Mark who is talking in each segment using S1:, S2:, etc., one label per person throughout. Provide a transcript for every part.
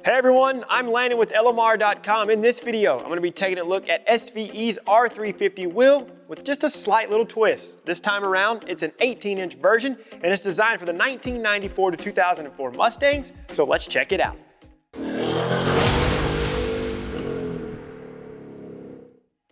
S1: Hey everyone, I'm Landon with LMR.com. In this video, I'm going to be taking a look at SVE's R350 wheel with just a slight little twist. This time around, it's an 18-inch version and it's designed for the 1994 to 2004 Mustangs, so let's check it out.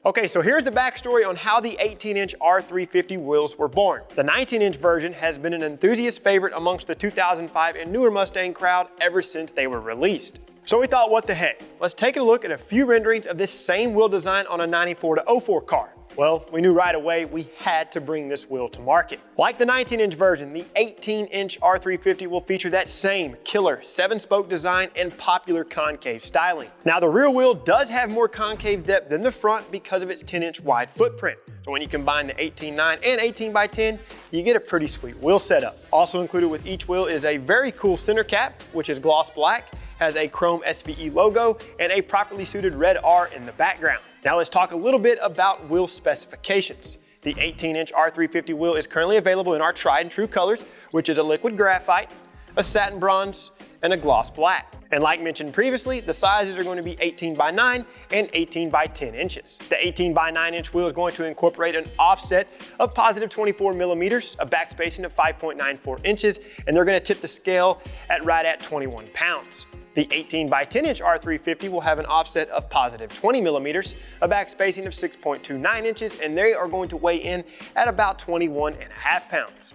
S1: Okay, so here's the backstory on how the 18-inch R350 wheels were born. The 19-inch version has been an enthusiast favorite amongst the 2005 and newer Mustang crowd ever since they were released. So we thought, what the heck? Let's take a look at a few renderings of this same wheel design on a 94 to 04 car. Well, we knew right away we had to bring this wheel to market. Like the 19-inch version, the 18-inch R350 will feature that same killer 7-spoke design and popular concave styling. Now, the rear wheel does have more concave depth than the front because of its 10-inch wide footprint. So when you combine the 18.9 and 18x10, you get a pretty sweet wheel setup. Also included with each wheel is a very cool center cap, which is gloss black, has a chrome SVE logo, and a properly suited red R in the background. Now let's talk a little bit about wheel specifications. The 18-inch R350 wheel is currently available in our tried and true colors, which is a liquid graphite, a satin bronze, and a gloss black. And like mentioned previously, the sizes are going to be 18x9 and 18x10 inches. The 18x9 inch wheel is going to incorporate an offset of positive 24 millimeters, a backspacing of 5.94 inches, and they're going to tip the scale at right at 21 pounds. The 18x10 inch R350 will have an offset of positive 20 millimeters, a backspacing of 6.29 inches, and they are going to weigh in at about 21.5 pounds.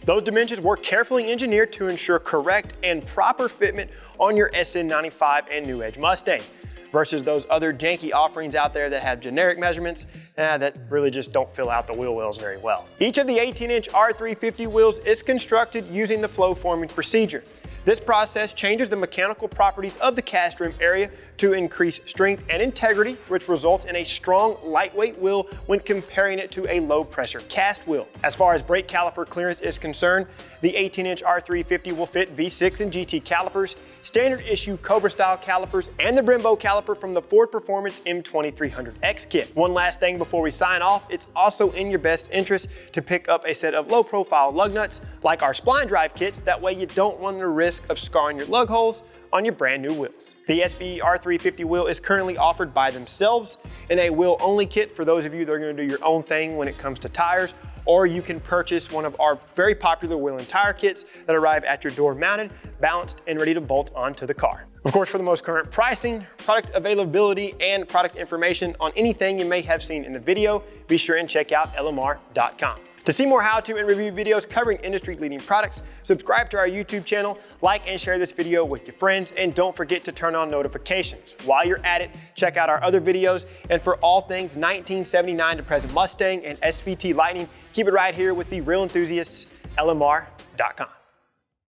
S1: Those dimensions were carefully engineered to ensure correct and proper fitment on your SN95 and New Edge Mustang, versus those other janky offerings out there that have generic measurements that really just don't fill out the wheel wells very well. Each of the 18-inch R350 wheels is constructed using the flow forming procedure. This process changes the mechanical properties of the cast rim area to increase strength and integrity, which results in a strong, lightweight wheel when comparing it to a low-pressure cast wheel. As far as brake caliper clearance is concerned, the 18-inch R350 will fit V6 and GT calipers, standard issue Cobra-style calipers, and the Brembo caliper from the Ford Performance M2300X kit. One last thing before we sign off, it's also in your best interest to pick up a set of low-profile lug nuts like our spline drive kits. That way you don't run the risk of scarring your lug holes on your brand new wheels. The SVE R350 wheel is currently offered by themselves in a wheel only kit for those of you that are going to do your own thing when it comes to tires, or you can purchase one of our very popular wheel and tire kits that arrive at your door mounted, balanced, and ready to bolt onto the car. Of course, for the most current pricing, product availability, and product information on anything you may have seen in the video, be sure and check out LMR.com. To see more how-to and review videos covering industry-leading products, subscribe to our YouTube channel, like and share this video with your friends, and don't forget to turn on notifications. While you're at it, check out our other videos, and for all things 1979 to present Mustang and SVT Lightning, keep it right here with the real enthusiasts, LMR.com.